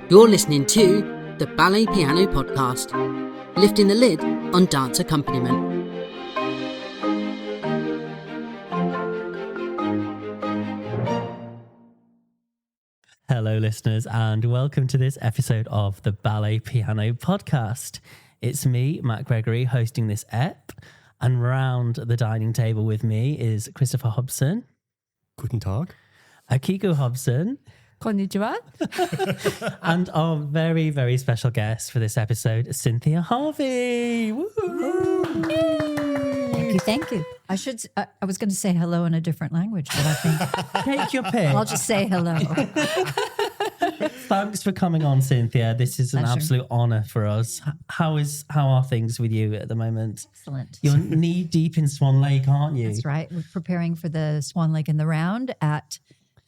You're listening to the Ballet Piano Podcast, lifting the lid on dance accompaniment. Hello, listeners, and welcome to this episode of the Ballet Piano Podcast. It's me, Matt Gregory, hosting this ep, and round the dining table with me is Christopher Hobson. Guten Tag. Akiko Hobson. Konnichiwa. And our very, very special guest for this episode, Cynthia Harvey. Woo-hoo. Thank you. I was going to say hello in a different language, but I think Take your pick. I'll just say hello. Thanks for coming on, Cynthia. This is an Pleasure. absolute honour for us. How are things with you at the moment? Excellent. You're knee deep in Swan Lake, aren't you? That's right. We're preparing for the Swan Lake in the Round at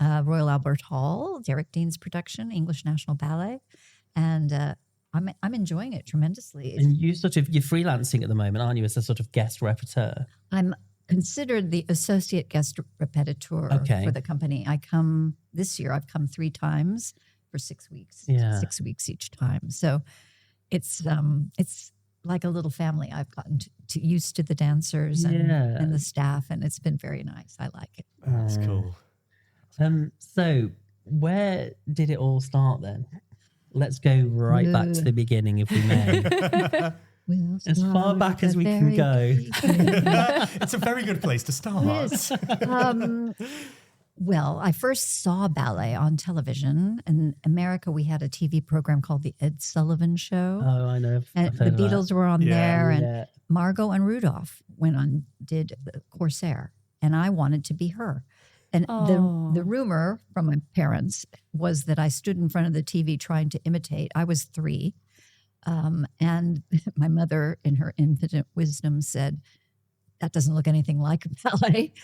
Royal Albert Hall, Derek Dean's production, English National Ballet, and I'm enjoying it tremendously. And you're freelancing at the moment, aren't you, as a sort of guest repetiteur? I'm considered the associate guest repetiteur for the company. This year I've come 3 times for 6 weeks. Yeah. 6 weeks each time. So it's like a little family. I've gotten to used to the dancers and the staff, and it's been very nice. I like it. That's cool. So where did it all start then? Let's go right back to the beginning, if we may. As far back as we can go. It's a very good place to start. Yes. Well, I first saw ballet on television. In America, we had a TV program called The Ed Sullivan Show. Oh, I know. And the Beatles were on there, and Yeah. Margot and Rudolph went on, did Corsair, and I wanted to be her. And the rumor from my parents was that I stood in front of the TV trying to imitate. I was 3. And my mother, in her infinite wisdom, said, that doesn't look anything like ballet.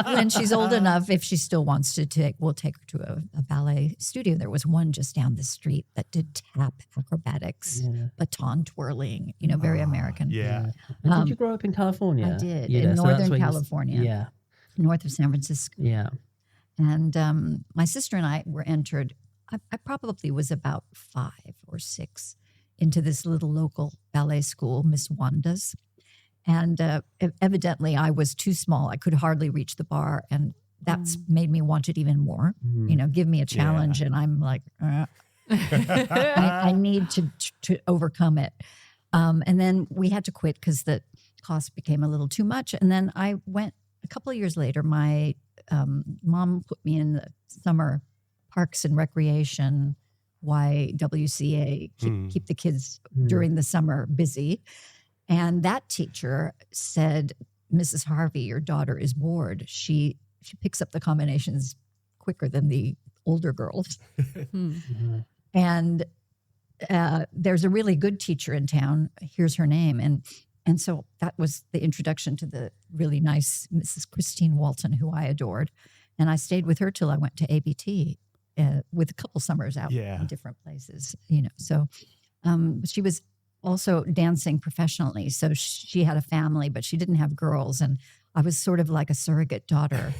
When she's old enough, if she still wants to we'll take her to a ballet studio. There was one just down the street that did tap acrobatics, baton twirling, very American. Yeah. Did you grow up in California? I did, Yeah, in so that's Northern where California. Yeah. North of San Francisco. Yeah. And my sister and I were entered, I probably was about 5 or 6, into this little local ballet school, Miss Wanda's. And evidently I was too small. I could hardly reach the bar. And that's made me want it even more. Give me a challenge. And I'm like, I need to overcome it. And then we had to quit because the cost became a little too much. And then I went, a couple of years later, my mom put me in the summer Parks and Recreation, YWCA, keep the kids during the summer busy. And that teacher said, Mrs. Harvey, your daughter is bored. She picks up the combinations quicker than the older girls. And there's a really good teacher in town. Here's her name. And so that was the introduction to the really nice Mrs. Christine Walton, who I adored. And I stayed with her till I went to ABT with a couple summers out in different places, So she was also dancing professionally. So she had a family, but she didn't have girls. And I was sort of like a surrogate daughter.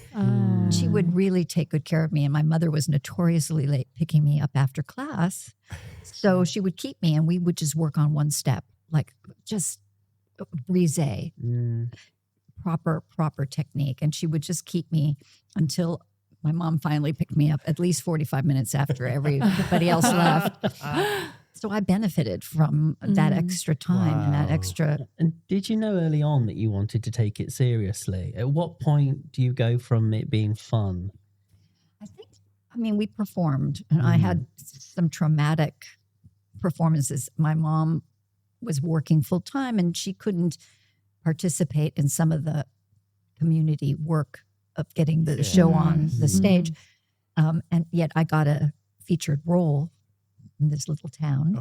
She would really take good care of me. And my mother was notoriously late picking me up after class. So she would keep me and we would just work on one step, like just brise, proper technique. And she would just keep me until my mom finally picked me up at least 45 minutes after everybody else left. So I benefited from that extra time and that extra. And did you know early on that you wanted to take it seriously? At what point do you go from it being fun? We performed, and I had some traumatic performances. My mom was working full time and she couldn't participate in some of the community work of getting the show on the stage. And yet I got a featured role in this little town.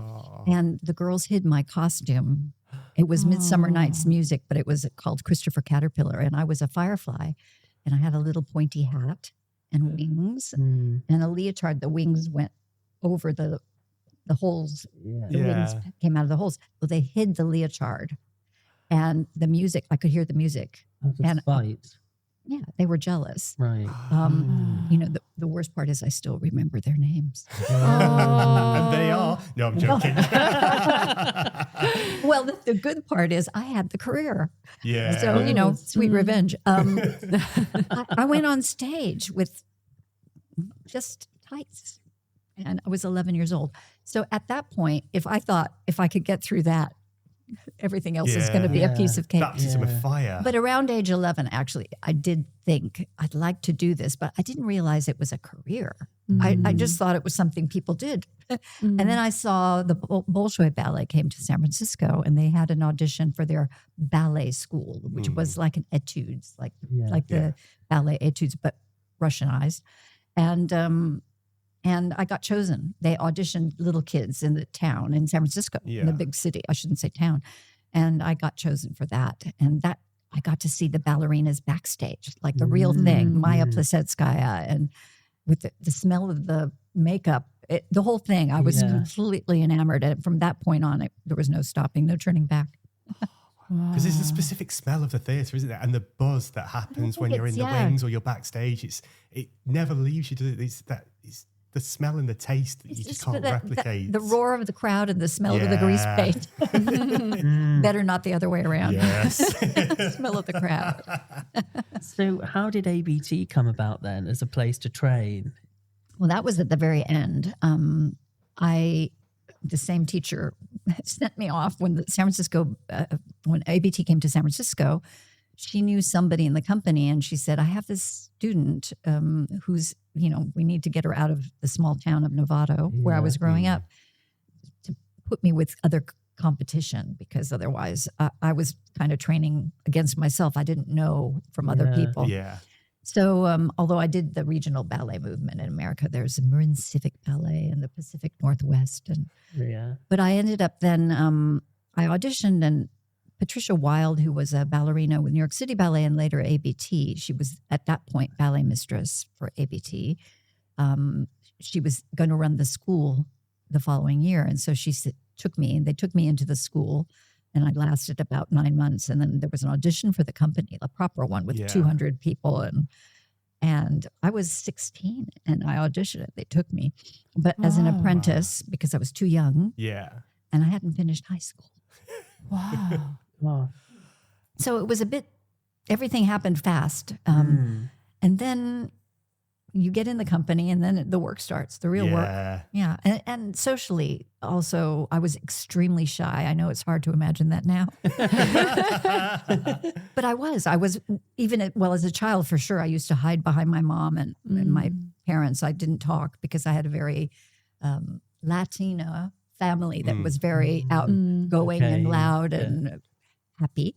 And the girls hid my costume. It was Midsummer Night's Music, but it was called Christopher Caterpillar. And I was a firefly. And I had a little pointy hat and wings and a leotard. The wings went over the holes. The wings came out of the holes. Well, they hid the leotard. And the music, I could hear the music. And spite. Yeah, they were jealous. Right. The worst part is I still remember their names. And they are. No, I'm joking. Well, the good part is I had the career. Yeah. So, sweet revenge. I went on stage with just tights and I was 11 years old. So at that point, if I thought if I could get through that, everything else is going to be a piece of cake. Baptism of fire. But around age 11, actually, I did think I'd like to do this, but I didn't realize it was a career. I just thought it was something people did. And then I saw the Bolshoi Ballet came to San Francisco and they had an audition for their ballet school, which was like an etudes, like the ballet etudes, but Russianized. And I got chosen. They auditioned little kids in the town in San Francisco, in the big city. I shouldn't say town. And I got chosen for that. And that I got to see the ballerinas backstage, like the real thing, Maya Plesetskaya, and with the smell of the makeup, the whole thing. I was completely enamored. And from that point on, there was no stopping, no turning back. Because there's a specific smell of the theatre, isn't there? And the buzz that happens when you're in the wings or you're backstage. It never leaves you, does it? It's the smell and the taste that you just can't replicate. The roar of the crowd and the smell of the grease paint. Better not the other way around. Yes. Smell of the crowd. So how did ABT come about then as a place to train? Well, that was at the very end. The same teacher sent me off when when ABT came to San Francisco. She knew somebody in the company and she said, I have this student who's, we need to get her out of the small town of Novato where I was growing up to put me with other competition because otherwise I was kind of training against myself. I didn't know from other people. Yeah. So although I did the regional ballet movement in America, there's a Marin Civic Ballet in the Pacific Northwest. But I ended up then, I auditioned and Patricia Wilde, who was a ballerina with New York City Ballet and later ABT, she was at that point ballet mistress for ABT. She was going to run the school the following year. And so they took me into the school and I lasted about 9 months. And then there was an audition for the company, a proper one with 200 people. And I was 16 and I auditioned it. They took me, but as an apprentice because I was too young. Yeah. And I hadn't finished high school. Wow. So it was everything happened fast. And then you get in the company and then the work starts, the real work. Yeah. And socially also, I was extremely shy. I know it's hard to imagine that now. But I was even as a child, for sure. I used to hide behind my mom and my parents. I didn't talk because I had a very Latina family that was very outgoing and loud and happy.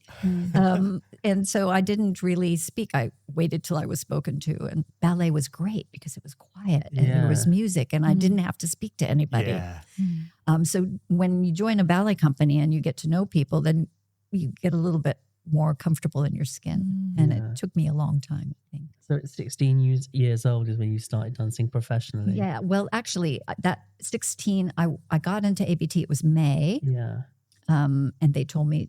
And so I didn't really speak. I waited till I was spoken to. And ballet was great because it was quiet and there was music and I didn't have to speak to anybody. Yeah. So when you join a ballet company and you get to know people, then you get a little bit more comfortable in your skin. And it took me a long time, I think. So at 16 years old is when you started dancing professionally? Yeah. Well, actually, that 16, I got into ABT. It was May. Yeah. And they told me,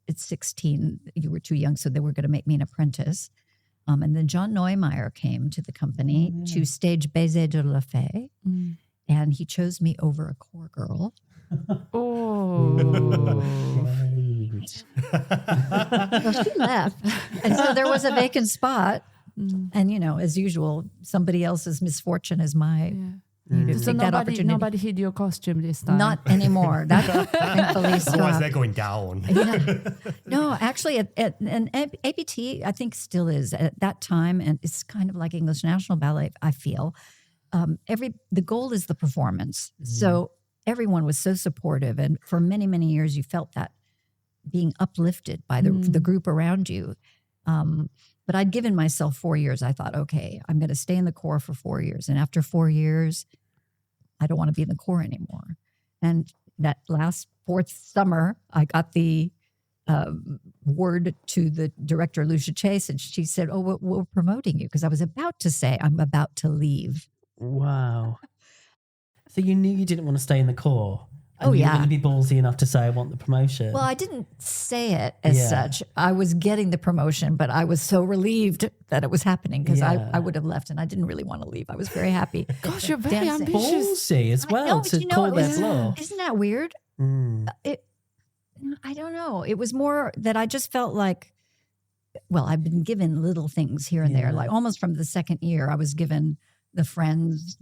at 16, you were too young, so they were going to make me an apprentice. And then John Neumeier came to the company to stage Baiser de la Fée, and he chose me over a core girl. Right. Well, she left. And so there was a vacant spot. And, as usual, somebody else's misfortune is my... So nobody hid your costume this time? Not anymore. That thankfully stopped. Otherwise they're going down. No, actually, and ABT, I think still is at that time, and it's kind of like English National Ballet, I feel. The goal is the performance. So everyone was so supportive, and for many, many years, you felt that being uplifted by the group around you. But I'd given myself 4 years. I thought, okay, I'm going to stay in the corps for 4 years. And after 4 years, I don't want to be in the corps anymore. And that last fourth summer, I got the word to the director, Lucia Chase, and she said, oh, we're promoting you. Because I was about to say, I'm about to leave. Wow. So you knew you didn't want to stay in the corps. And you're going to be ballsy enough to say, I want the promotion. Well, I didn't say it as such. I was getting the promotion, but I was so relieved that it was happening because I would have left and I didn't really want to leave. I was very happy. Gosh, you're very ambitious. Ballsy as well to call their bluff. Isn't that weird? I don't know. It was more that I just felt like, well, I've been given little things here and there. Like almost from the second year, I was given the Friends,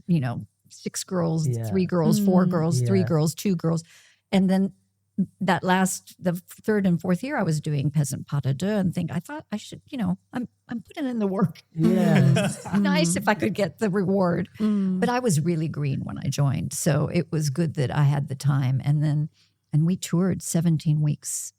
6 girls, 3 girls, 4 girls, 3 girls, 2 girls. And then the third and fourth year I was doing Peasant Pas de Deux and I thought I should, I'm putting in the work. Yeah. Nice if I could get the reward. But I was really green when I joined. So it was good that I had the time. And we toured 17 weeks.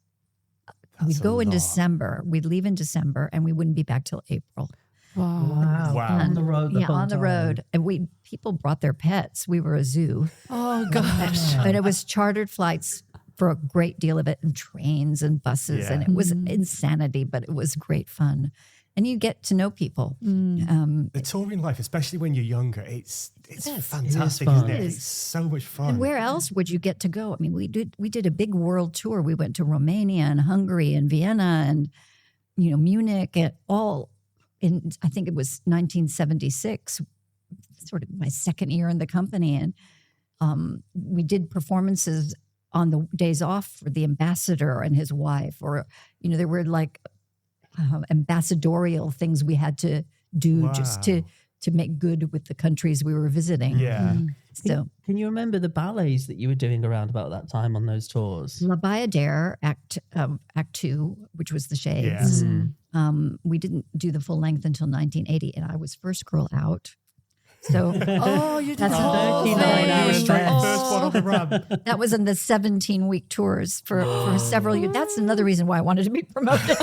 We'd go in December. We'd leave in December and we wouldn't be back till April. Wow. On the road on the road. And people brought their pets. We were a zoo. Oh, gosh. And it was chartered flights for a great deal of it and trains and buses. And it was insanity, but it was great fun. And you get to know people. The touring life, especially when you're younger, it's fantastic, isn't it? It's so much fun. And where else would you get to go? I mean, we did a big world tour. We went to Romania and Hungary and Vienna and, Munich and all. I think it was 1976, sort of my second year in the company. And we did performances on the days off for the ambassador and his wife, or, there were like ambassadorial things we had to do just to make good with the countries we were visiting. Yeah. So can you remember the ballets that you were doing around about that time on those tours? La Bayadere, Act 2, which was the Shades. Yeah. We didn't do the full length until 1980, and I was first girl out. So, you did that's 39-hour stretch. First one on the run. That was in the 17-week tours for several years. That's another reason why I wanted to be promoted.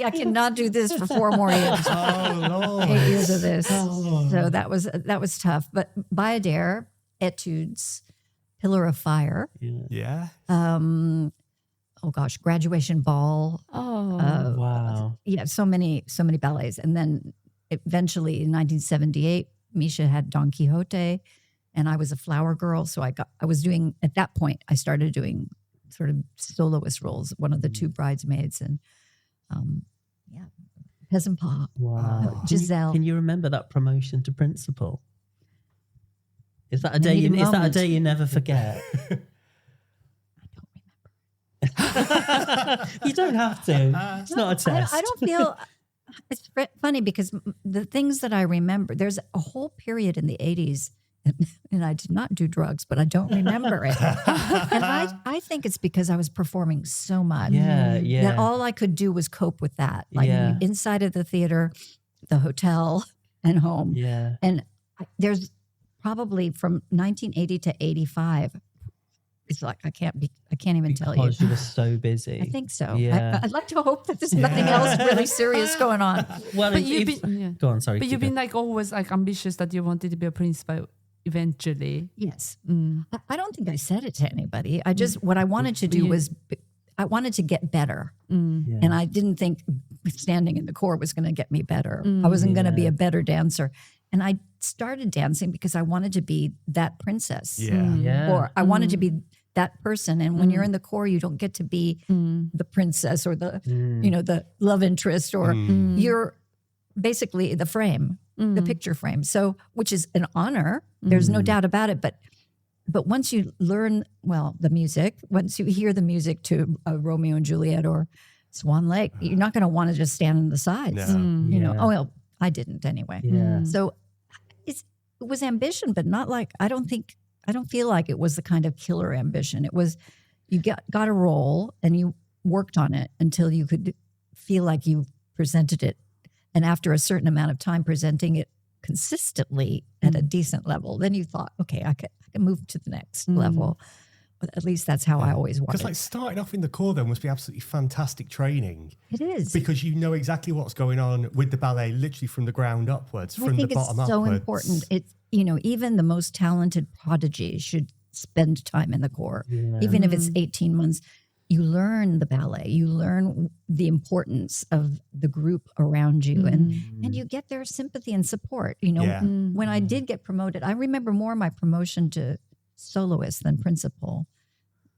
I cannot do this for 4 more years. Oh, Lord. 8 years of this. So that was tough. But Bayadere, Etudes, Pillar of Fire. Yeah. Graduation Ball. Wow. Yeah, so many ballets. And then eventually in 1978, Misha had Don Quixote and I was a flower girl. So at that point, I started doing sort of soloist roles, one of the 2 bridesmaids and Peasant Pas. Wow. Giselle. Can you remember that promotion to principal? Is that a day you never forget? You don't have to. It's not a test. I don't feel. It's funny because the things that I remember, there's a whole period in the 80s, and I did not do drugs, but I don't remember it. And I think it's because I was performing so much. Yeah. That all I could do was cope with that. Like inside of the theater, the hotel, and home. Yeah. And there's probably from 1980 to 85. It's like I can't even tell you. Because you were so busy. I think so. Yeah. I'd like to hope that there's nothing else really serious going on. Well, go on, sorry. But you've been always ambitious that you wanted to be a principal eventually. Yes. I don't think I said it to anybody. I just, what I wanted to do was, I wanted to get better. Yeah. And I didn't think standing in the corps was going to get me better. I wasn't going to be a better dancer. And I started dancing because I wanted to be that princess. Yeah. Or I wanted to be that person. And when you're in the corps, you don't get to be the princess or the, the love interest, or you're basically the frame, the picture frame. So, which is an honor. There's no doubt about it. But once you learn, the music, once you hear the music to Romeo and Juliet or Swan Lake, you're not going to want to just stand on the sides. No. I didn't anyway. Yeah. So it was ambition, but not like, I don't feel like it was the kind of killer ambition. It was, you got a role and you worked on it until you could feel like you presented it. And after a certain amount of time presenting it consistently at a decent level, then you thought, okay, I can move to the next level. But at least that's how I always wanted. Because starting off in the corps then must be absolutely fantastic training. It is. Because you know exactly what's going on with the ballet, literally from the ground upwards, from the bottom upwards. I think it's so important. It's, even the most talented prodigy should spend time in the corps. Yeah. Even if it's 18 months, you learn the ballet, you learn the importance of the group around you, and you get their sympathy and support. When I did get promoted, I remember more my promotion to soloist than principal.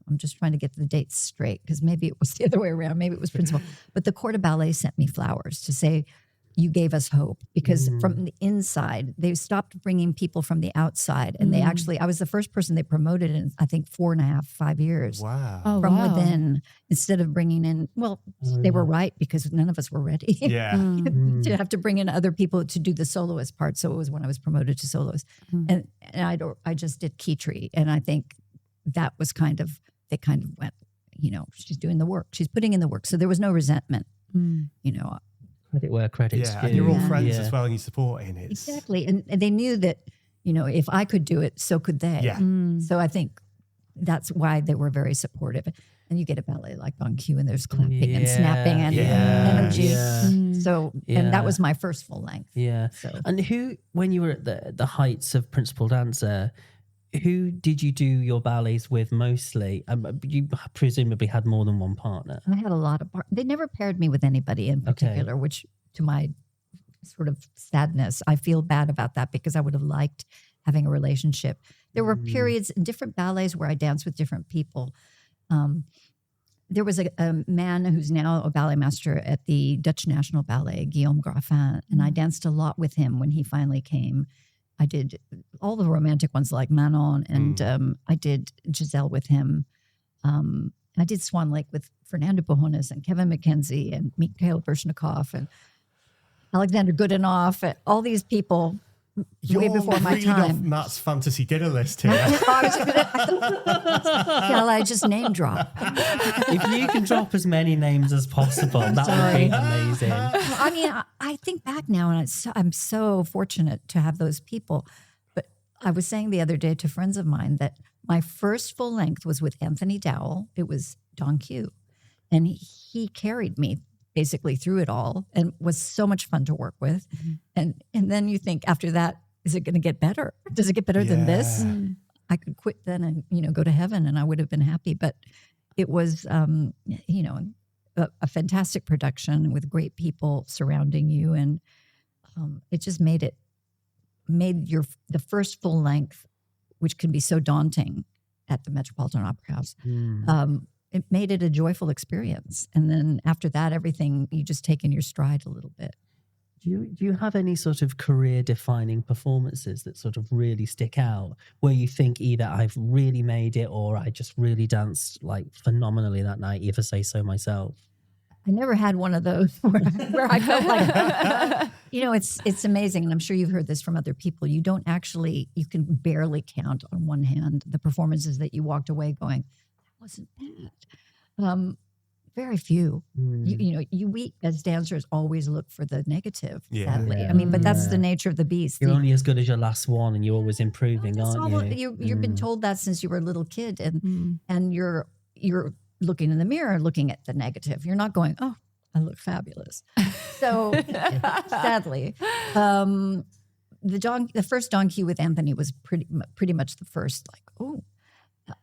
I'm just trying to get the dates straight because maybe it was the other way around. Maybe it was principal. But the Corps de Ballet sent me flowers to say, you gave us hope, because from the inside, they stopped bringing people from the outside. And they actually, I was the first person they promoted in, I think, 4.5, 5 years. Wow. From within, instead of bringing in, they were right, because none of us were ready. Yeah. To have to bring in other people to do the soloist part. So it was when I was promoted to soloist. And I just did Key Tree. And I think that was they kind of went, she's doing the work. She's putting in the work. So there was no resentment, Credit where credit's due. And you're all friends as well, and you're supporting it. Exactly. And they knew that, if I could do it, so could they. Yeah. So I think that's why they were very supportive. And you get a ballet like Don Q, and there's clapping and snapping and energy. Yeah. So, and that was my first full length. Yeah. So. And who, when you were at the heights of principal dancer, who did you do your ballets with mostly? You presumably had more than one partner. I had a lot of They never paired me with anybody in particular, which, to my sort of sadness, I feel bad about that, because I would have liked having a relationship. There were periods in different ballets where I danced with different people. There was a man who's now a ballet master at the Dutch National Ballet, Guillaume Graffin, and I danced a lot with him when he finally came. I did all the romantic ones like Manon, and I did Giselle with him. I did Swan Lake with Fernando Bojones and Kevin McKenzie and Mikhail Bershnikov and Alexander Goodenough, and all these people way before my time. Off Matt's fantasy dinner list here. Shall I just name drop? If you can drop as many names as possible, that would be amazing. I mean, I think back now, and I'm so fortunate to have those people. But I was saying the other day to friends of mine that my first full length was with Anthony Dowell. It was Don Q. And he carried me basically through it all, and was so much fun to work with. And then you think, after that, is it going to get better? Does it get better than this? I could quit then and go to heaven, and I would have been happy. But it was a fantastic production with great people surrounding you, and it just made the first full length, which can be so daunting at the Metropolitan Opera House. It made it a joyful experience. And then after that, everything, you just take in your stride a little bit. Do you have any sort of career-defining performances that sort of really stick out, where you think either I've really made it or I just really danced like phenomenally that night, if I say so myself? I never had one of those where I felt like, it's amazing. And I'm sure you've heard this from other people. You can barely count on one hand the performances that you walked away going, wasn't bad. Very few. We as dancers always look for the negative, sadly. I mean, but that's the nature of the beast. You're only as good as your last one, and you're always improving, aren't you? You've been told that since you were a little kid, and you're looking in the mirror, looking at the negative. You're not going, oh, I look fabulous. So sadly, the first Don Q with Anthony was pretty much the first, like, oh.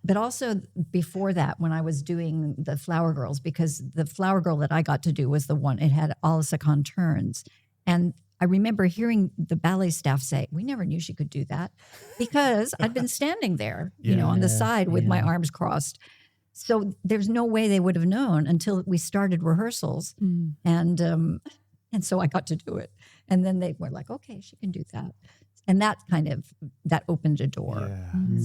But also before that, when I was doing the Flower Girls, because the Flower Girl that I got to do was the one, it had Alissa Kahn turns. And I remember hearing the ballet staff say, we never knew she could do that, because I'd been standing there, on the side with my arms crossed. So there's no way they would have known until we started rehearsals. And so I got to do it. And then they were like, okay, she can do that. And that opened a door.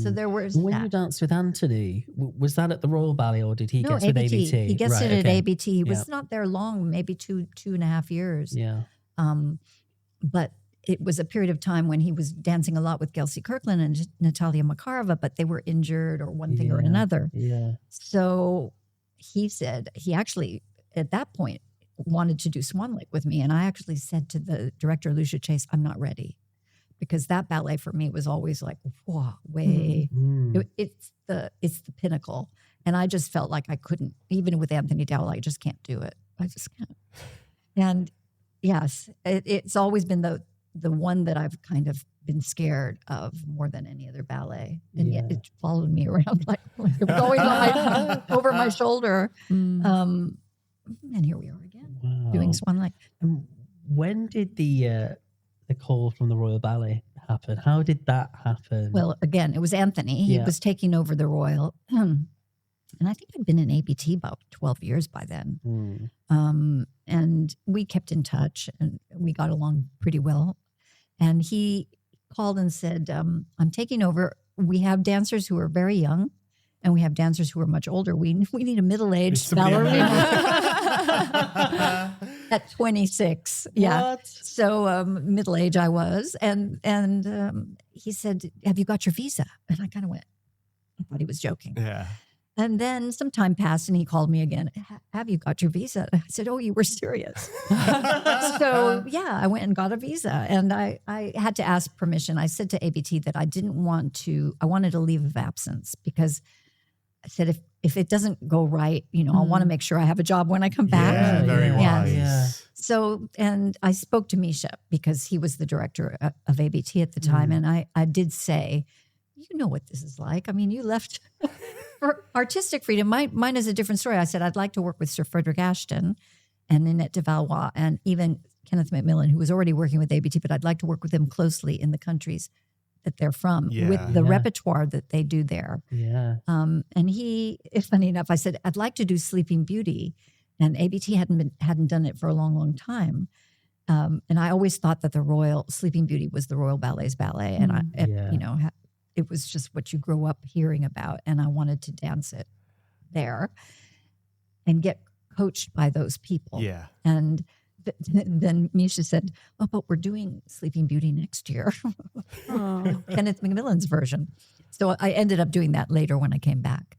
So there was when you danced with Anthony, was that at the Royal Ballet, or did he guest with ABT? He guested at ABT. He was not there long, maybe 2.5 years. Yeah. But it was a period of time when he was dancing a lot with Gelsey Kirkland and Natalia Makarova, but they were injured or one thing or another. Yeah. So he said he actually, at that point, wanted to do Swan Lake with me. And I actually said to the director, Lucia Chase, I'm not ready. Because that ballet for me was always like, whoa, way. It's the pinnacle. And I just felt like I couldn't, even with Anthony Dowell, I just can't do it. I just can't. And yes, it's always been the one that I've kind of been scared of more than any other ballet. And yet it followed me around like it was always over my shoulder. And here we are again, doing Swan Lake. And when did the call from the Royal Ballet happen? How did that happen? Well, again, it was Anthony. He was taking over the Royal. And I think I'd been in ABT about 12 years by then. And we kept in touch and we got along pretty well. And he called and said, I'm taking over. We have dancers who are very young and we have dancers who are much older. We need a middle-aged ballerina. At 26. Yeah. What? So middle age I was. And he said, have you got your visa? And I kind of went, I thought he was joking. Yeah. And then some time passed and he called me again. Have you got your visa? I said, oh, you were serious. So yeah, I went and got a visa and I had to ask permission. I said to ABT that I wanted a leave of absence because I said, if it doesn't go right, I want to make sure I have a job when I come back. Yeah, very wise. Yeah. So, and I spoke to Misha because he was the director of ABT at the time. And I did say, you know what this is like. I mean, you left for artistic freedom. Mine is a different story. I said, I'd like to work with Sir Frederick Ashton and Ninette de Valois and even Kenneth Macmillan, who was already working with ABT, but I'd like to work with them closely in the countries that they're from with the repertoire that they do there. Yeah. And funny enough, I said, I'd like to do Sleeping Beauty. And ABT hadn't done it for a long, long time. And I always thought that the Royal Sleeping Beauty was the Royal Ballet's ballet. And it was just what you grow up hearing about. And I wanted to dance it there and get coached by those people. Yeah. And then Misha said, oh, but we're doing Sleeping Beauty next year. Kenneth Macmillan's version. So I ended up doing that later when I came back.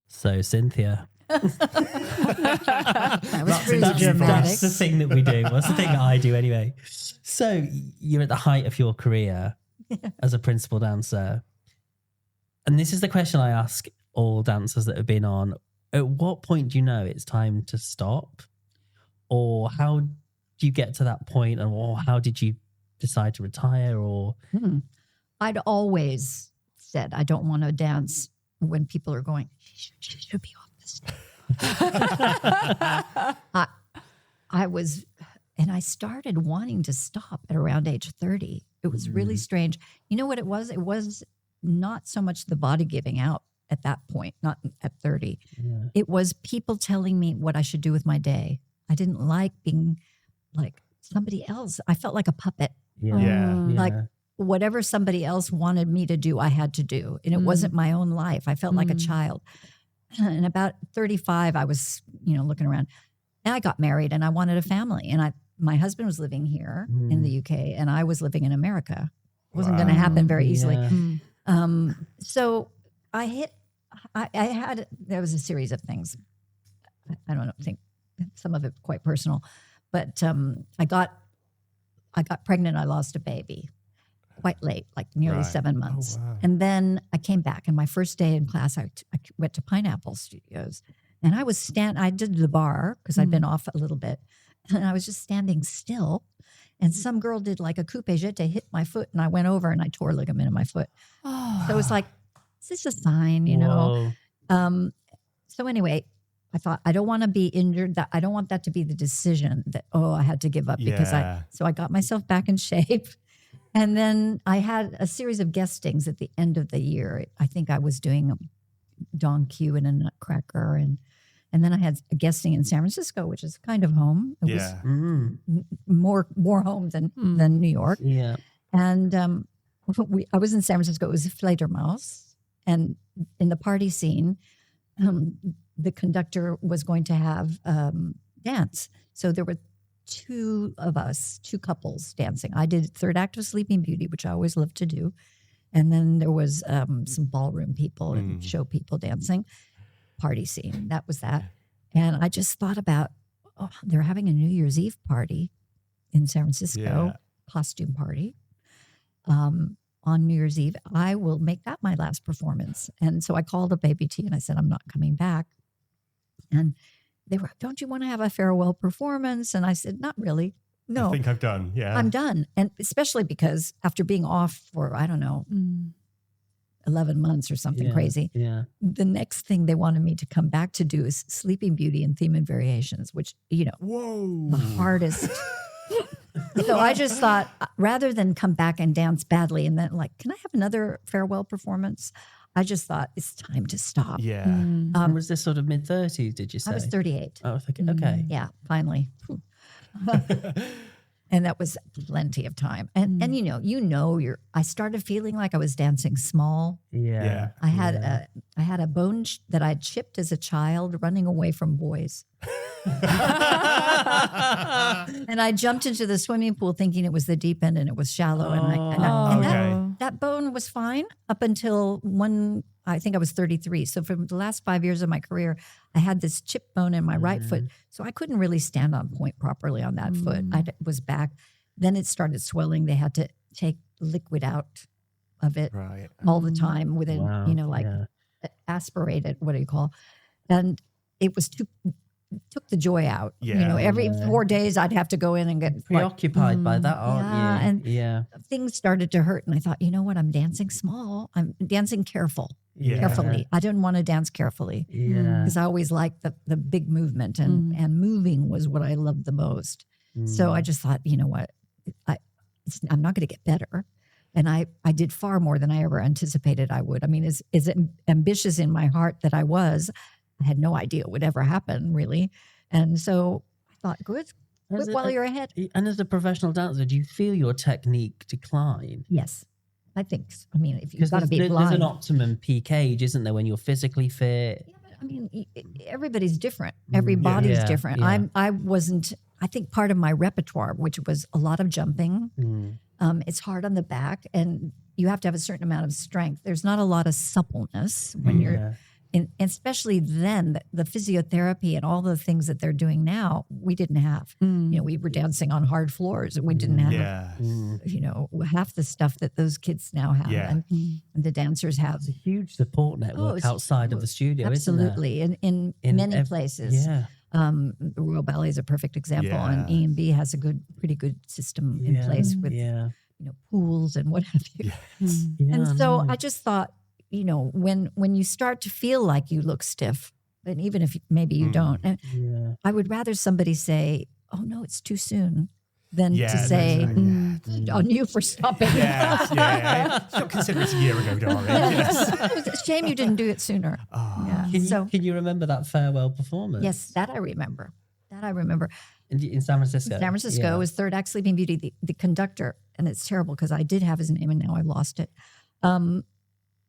So Cynthia. That was pretty dramatic. That's the thing that we do. What's the thing that I do anyway? So you're at the height of your career as a principal dancer. And this is the question I ask all dancers that have been on. At what point do you know it's time to stop? Or how do you get to that point? Or how did you decide to retire? Or I'd always said I don't want to dance when people are going, she should be off this. I started wanting to stop at around age 30. It was really strange. You know what it was? It was not so much the body giving out at that point, not at 30. Yeah. It was people telling me what I should do with my day. I didn't like being like somebody else. I felt like a puppet. Like whatever somebody else wanted me to do, I had to do. And it wasn't my own life. I felt like a child. And about 35, I was, looking around. And I got married and I wanted a family. And my husband was living here in the UK and I was living in America. It wasn't going to happen very easily. So there was a series of things. I don't know, I think some of it quite personal, but I got pregnant. I lost a baby quite late, like nearly 7 months. Oh, wow. And then I came back and my first day in class, I went to Pineapple Studios and I did the bar because I'd been off a little bit and I was just standing still. And some girl did like a coupe jeté, hit my foot, and I went over and I tore a ligament in my foot. Oh. So it was like, is this a sign, So anyway, I thought, I don't want to be injured. I don't want that to be the decision that, I had to give up so I got myself back in shape. And then I had a series of guestings at the end of the year. I think I was doing Don Q and a Nutcracker and then I had a guesting in San Francisco, which is kind of home. It was more home than New York. Yeah. And I was in San Francisco. It was Fledermaus. And in the party scene, the conductor was going to have dance. So there were two couples dancing. I did third act of Sleeping Beauty, which I always loved to do. And then there was some ballroom people and show people dancing. Party scene. That was that. And I just thought about, they're having a New Year's Eve party in San Francisco, costume party on New Year's Eve. I will make that my last performance. And so I called up ABT and I said, I'm not coming back. And they were, don't you want to have a farewell performance? And I said, not really. No. I think I'm done. Yeah. I'm done. And especially because after being off for, I don't know, 11 months or something crazy. Yeah. The next thing they wanted me to come back to do is Sleeping Beauty and Theme and Variations, which, Whoa. the hardest. So I just thought, rather than come back and dance badly and then can I have another farewell performance? I just thought it's time to stop. Yeah. And was this sort of mid-30s, did you say? I was 38. Oh, okay. Yeah, finally. And that was plenty of time. And I started feeling like I was dancing small. Yeah. I had a bone that I'd chipped as a child running away from boys. And I jumped into the swimming pool thinking it was the deep end and it was shallow. That bone was fine up until I think I was 33. So for the last 5 years of my career, I had this chip bone in my right foot. So I couldn't really stand on point properly on that foot. I was back. Then it started swelling. They had to take liquid out of it all the time with it, aspirate it, what do you call? And it was took the joy out. Yeah. Every 4 days I'd have to go in and get preoccupied by that, aren't you? And things started to hurt. And I thought, you know what? I'm dancing small. I'm dancing carefully. I didn't want to dance carefully because I always liked the big movement and moving was what I loved the most. So I just thought, you know what? I'm not going to get better. And I did far more than I ever anticipated I would. I mean, as ambitious in my heart that I was, I had no idea it would ever happen, really. And so I thought, good while you're ahead. And as a professional dancer, do you feel your technique decline? Yes, I think so. I mean, if you've got to be blind. There's an optimum peak age, isn't there, when you're physically fit? Yeah, but I mean, everybody's different. Every body's different. Yeah. I think part of my repertoire, which was a lot of jumping, it's hard on the back and you have to have a certain amount of strength. There's not a lot of suppleness when you're... And especially then, the physiotherapy and all the things that they're doing now, we didn't have. We were dancing on hard floors and we didn't have, half the stuff that those kids now have. Yeah. And the dancers have. It's a huge support network outside of the studio, absolutely, isn't it? in many places. Yeah. The Royal Ballet is a perfect example. And E&B has a pretty good system in place with, pools and what have you. And so I just thought, when you start to feel like you look stiff, and even if maybe you don't, I would rather somebody say, "Oh no, it's too soon," than to say, "On you for stopping." Don't consider it a year ago, darling. It's a shame you didn't do it sooner. Can you remember that farewell performance? Yes, that I remember. In San Francisco. San Francisco was third act Sleeping Beauty. The conductor, and it's terrible because I did have his name and now I've lost it.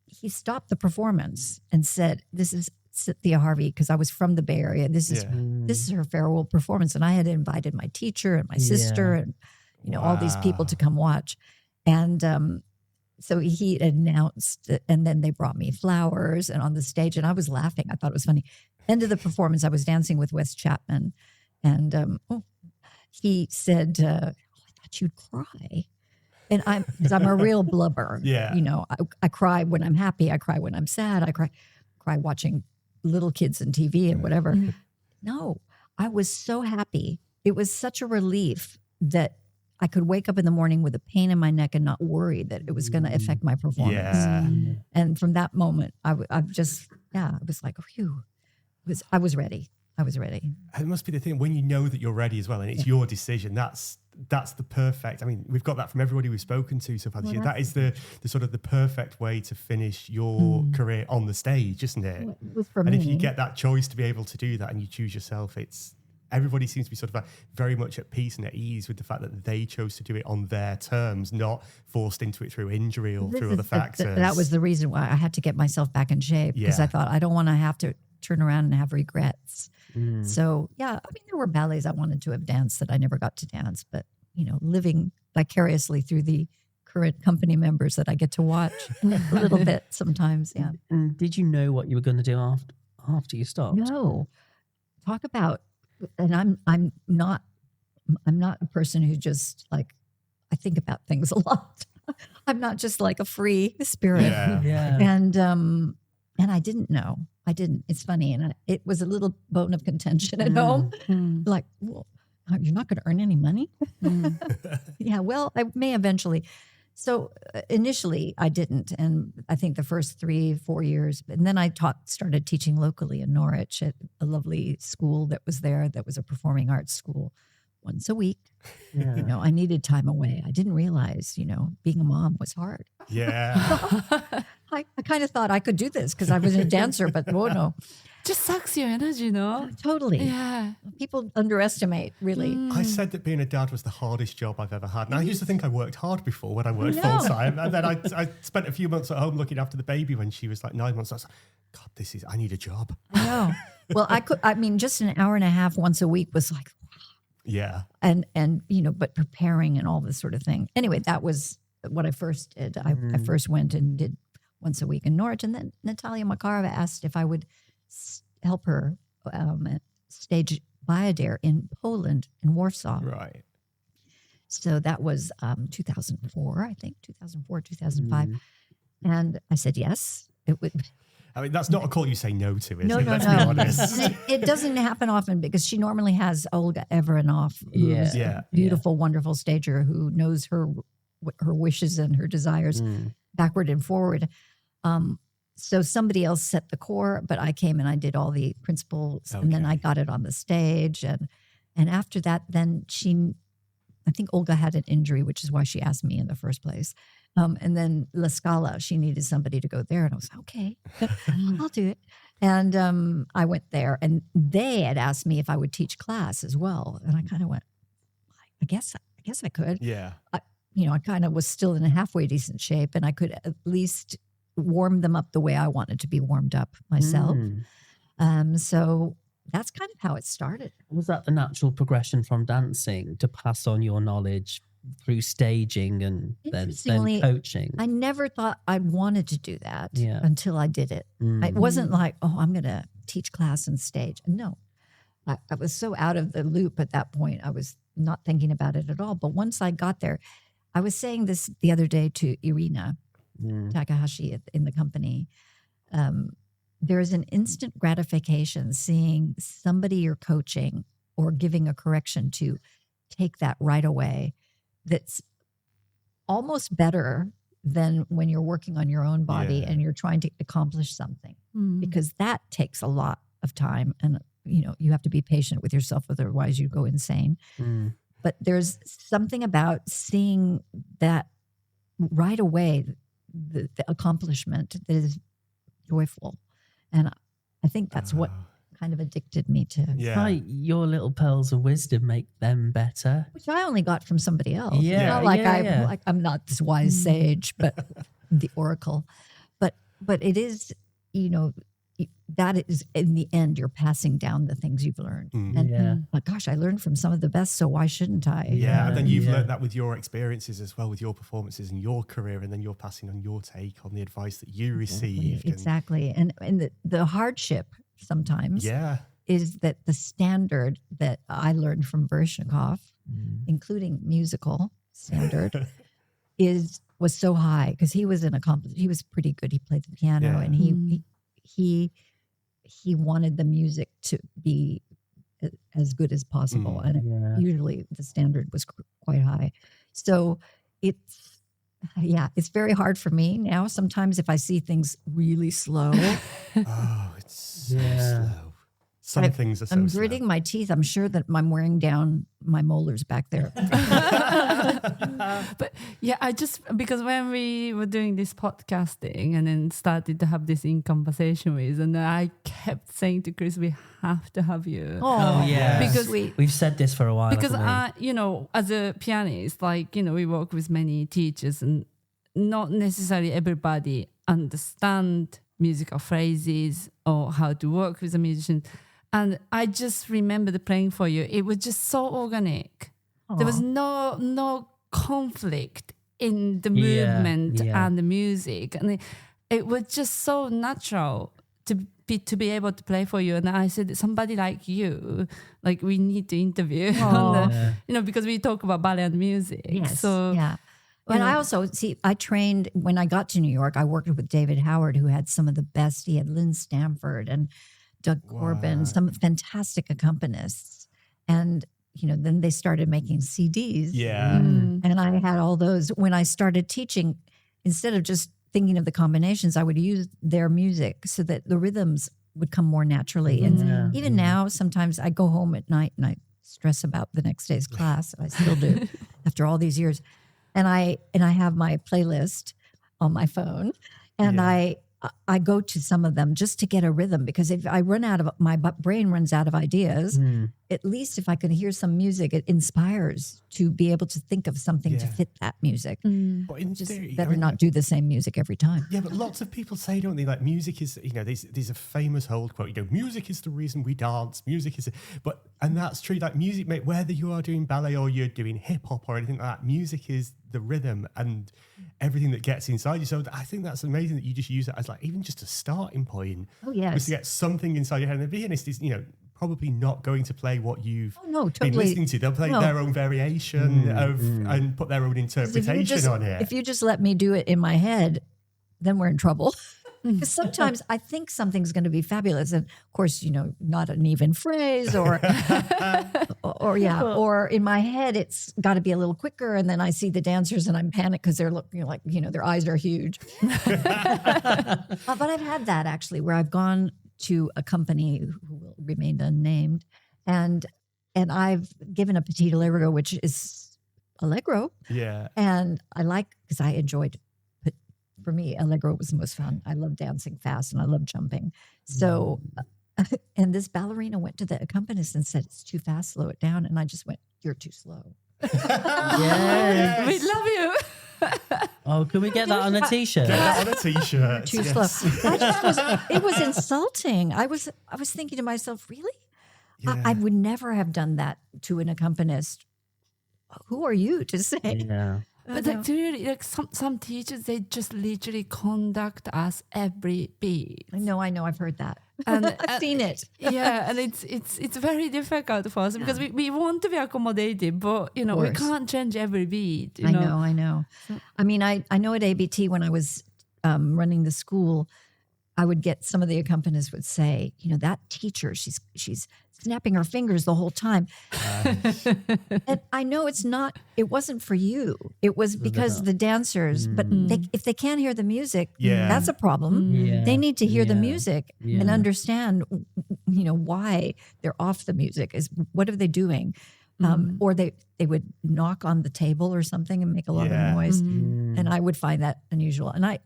He stopped the performance and said, "This is Cynthia Harvey," because I was from the Bay Area. This is her farewell performance, and I had invited my teacher and my sister and all these people to come watch. And so he announced it, and then they brought me flowers and on the stage, and I was laughing. I thought it was funny. End of the performance, I was dancing with Wes Chapman, and he said, "I thought you'd cry." And because I'm a real blubber. I cry when I'm happy. I cry when I'm sad. I cry watching little kids and TV and whatever. No, I was so happy. It was such a relief that I could wake up in the morning with a pain in my neck and not worry that it was going to affect my performance. And from that moment, I was like, phew. I was ready. And it must be the thing when you know that you're ready as well, and it's your decision. That's the perfect. I mean, we've got that from everybody we've spoken to so far this year. That is the sort of the perfect way to finish your career on the stage, isn't it? And if you get that choice to be able to do that and you choose yourself, everybody seems to be sort of very much at peace and at ease with the fact that they chose to do it on their terms, not forced into it through injury or through other factors. That was the reason why I had to get myself back in shape because I thought I don't want to have to turn around and have regrets. So, there were ballets I wanted to have danced that I never got to dance, but, living vicariously through the current company members that I get to watch a little bit sometimes. Yeah. And did you know what you were going to do after you stopped? No. Talk about, and I'm not a person who just I think about things a lot. I'm not just like a free spirit. Yeah. And I didn't know. It's funny. And it was a little bone of contention at home. Like, well, you're not going to earn any money? Yeah, well, I may eventually. So initially I didn't. And I think the first 3-4 years, and then I started teaching locally in Norwich at a lovely school that was there, that was a performing arts school, once a week. Yeah. You know, I needed time away. I didn't realize, you know, being a mom was hard. Yeah. I kind of thought I could do this because I was a dancer, but oh no. Just sucks your energy, no? Totally. Yeah. People underestimate, really. I said that being a dad was the hardest job I've ever had. And I used to think I worked hard before when I worked full time. And then I spent a few months at home looking after the baby when she was like 9 months. I was like, God, I need a job. I know. Well, just an hour and a half once a week was like, Yeah. and you know, but preparing and all this sort of thing. Anyway, that was what I first did. I first went and did once a week in Norwich. And then Natalia Makarova asked if I would help her stage Bayadere in Poland, in Warsaw. Right. So that was 2004, I think, 2004, 2005. And I said yes. It would. I mean, that's not a call you say no to, is No, it? no, Let's no. be honest. It doesn't happen often because she normally has Olga Everinoff, who's a beautiful, wonderful stager who knows her wishes and her desires backward and forward. So somebody else set the core, but I came and I did all the principals, and then I got it on the stage. And after that, then I think Olga had an injury, which is why she asked me in the first place. And then La Scala, she needed somebody to go there. And I was like, okay, I'll do it. And I went there, and they had asked me if I would teach class as well. And I kind of went, I guess I could. Yeah. I kind of was still in a halfway decent shape, and I could at least warm them up the way I wanted to be warmed up myself. So that's kind of how it started. Was that the natural progression from dancing to pass on your knowledge through staging and then coaching? I never thought I wanted to do that until I did it. Mm. It wasn't like, oh, I'm going to teach class and stage. No, I was so out of the loop at that point. I was not thinking about it at all. But once I got there, I was saying this the other day to Irina Takahashi in the company. There is an instant gratification seeing somebody you're coaching or giving a correction to take that right away. That's almost better than when you're working on your own body and you're trying to accomplish something, because that takes a lot of time, and you have to be patient with yourself, otherwise you go insane. But there's something about seeing that right away, the accomplishment that is joyful. And I think that's what kind of addicted me to. Yeah. Right, your little pearls of wisdom make them better. Which I only got from somebody else. Yeah, Not like I'm not this wise sage, but the oracle. But it is, that is, in the end, you're passing down the things you've learned. And like, gosh, I learned from some of the best, so why shouldn't I? Yeah, and then you've learned that with your experiences as well, with your performances and your career, and then you're passing on your take on the advice that you received. Exactly. And the hardship sometimes is that the standard that I learned from Baryshnikov, including musical standard, was so high, because he was he was pretty good. He played the piano, and he wanted the music to be as good as possible. And usually the standard was quite high. So it's very hard for me now. Sometimes if I see things really slow. It's so slow. Some things are so I'm slow. gritting my teeth. I'm sure that I'm wearing down my molars back there. But because when we were doing this podcasting and then started to have this in conversation with, and I kept saying to Chris, we have to have you. Oh yeah, because we've said this for a while. Because haven't as a pianist, we work with many teachers, and not necessarily everybody understand musical phrases or how to work with a musician. And I just remember playing for you. It was just so organic. Aww. There was no conflict in the movement and the music, and it was just so natural to be able to play for you. And I said, somebody like you, we need to interview, because we talk about ballet and music. Yes. So And I also I trained when I got to New York. I worked with David Howard, who had some of the best. He had Lynn Stamford and Doug Corbin, some fantastic accompanists. And then they started making CDs. Yeah. And I had all those. When I started teaching, instead of just thinking of the combinations, I would use their music so that the rhythms would come more naturally. And even now, sometimes I go home at night and I stress about the next day's class. I still do after all these years. And I have my playlist on my phone, and I go to some of them just to get a rhythm, because if I run out of, my brain runs out of ideas, at least if I can hear some music, it inspires to be able to think of something to fit that music. But in theory, Better not do the same music every time. Yeah, but lots of people say, don't they, like music is, there's a famous old quote, music is the reason we dance, music is, and that's true, like music, whether you are doing ballet or you're doing hip hop or anything like that, music is the rhythm and everything that gets inside you. So I think that's amazing that you just use it as like even just a starting point. Oh, yes. Just to get something inside your head. And the pianist is, probably not going to play what you've been listening to. They'll play their own variation and put their own interpretation on it. If you just let me do it in my head, then we're in trouble. Because sometimes I think something's going to be fabulous, and of course, not an even phrase, or or in my head it's got to be a little quicker, and then I see the dancers and I'm panicked because they're looking like their eyes are huge. But I've had that actually, where I've gone to a company who will remain unnamed, and I've given a petit allegro, which is allegro, and I like, because I enjoyed. For me, allegro was the most fun. I love dancing fast and I love jumping. So, and this ballerina went to the accompanist and said, "It's too fast, slow it down." And I just went, "You're too slow." Yes. We love you. Oh, can we get that on a t-shirt? Get that on a t-shirt. Too slow. It was insulting. I was thinking to myself, really? Yeah. I would never have done that to an accompanist. Who are you to say? Yeah. But like, really, like some teachers, they just literally conduct us every beat. I know. I've heard that. And I've seen it. Yeah, and it's very difficult for us because we want to be accommodative, but we can't change every beat. I know. I mean, I know at ABT when I was running the school, I would get some of the accompanists would say, that teacher, she's snapping her fingers the whole time. And I know it wasn't for you. It was because the dancers, but if they can't hear the music, that's a problem. They need to hear the music and understand, why they're off the music. What are they doing? Or they would knock on the table or something and make a lot of noise. And I would find that unusual. And I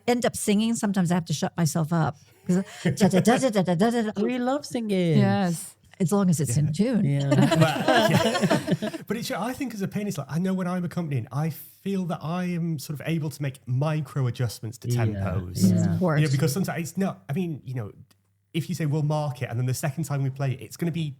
end up singing. Sometimes I have to shut myself up. We love singing. Yes. As long as it's in tune. But I think as a pianist, I know when I'm accompanying, I feel that I am sort of able to make micro adjustments to tempos. Of course. Because sometimes it's not, if you say we'll mark it and then the second time we play it, it's going to be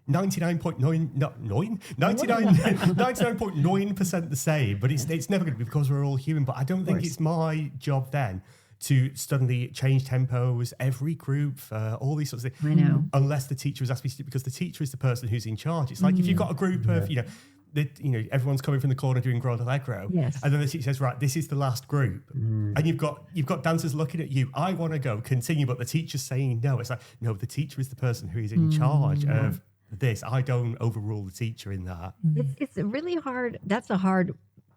99.9% the same, but it's never going to be, because we're all human. But I don't think it's my job then to suddenly change tempos every group for all these sorts of things. I know. Unless the teacher has asked me to, because the teacher is the person who's in charge. It's like if you've got a group of, everyone's coming from the corner doing Grand Allegro, and then the teacher says, "Right, this is the last group," and you've got dancers looking at you. I want to go continue, but the teacher's saying no. It's like, no, the teacher is the person who is in charge of this. I don't overrule the teacher in that. It's really hard. That's a hard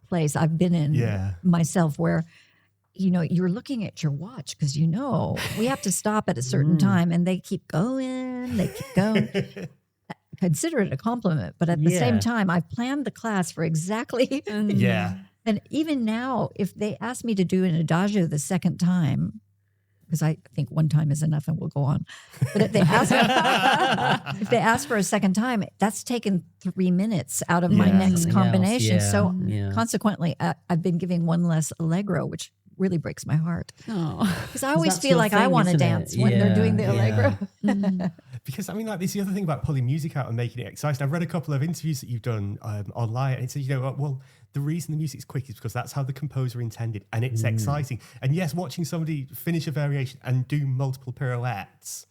place I've been in myself, where you're looking at your watch because we have to stop at a certain time, and they keep going. Consider it a compliment, but at the same time, I've planned the class for exactly. And even now, if they ask me to do an adagio the second time, because I think one time is enough and we'll go on. But if they ask for a second time, that's taken 3 minutes out of my next combination. So consequently, I've been giving one less allegro, which really breaks my heart. Because I always feel like I want to dance when they're doing the allegro. Because this is the other thing about pulling music out and making it exciting. I've read a couple of interviews that you've done online, and it says, the reason the music's quick is because that's how the composer intended, and it's exciting. And yes, watching somebody finish a variation and do multiple pirouettes,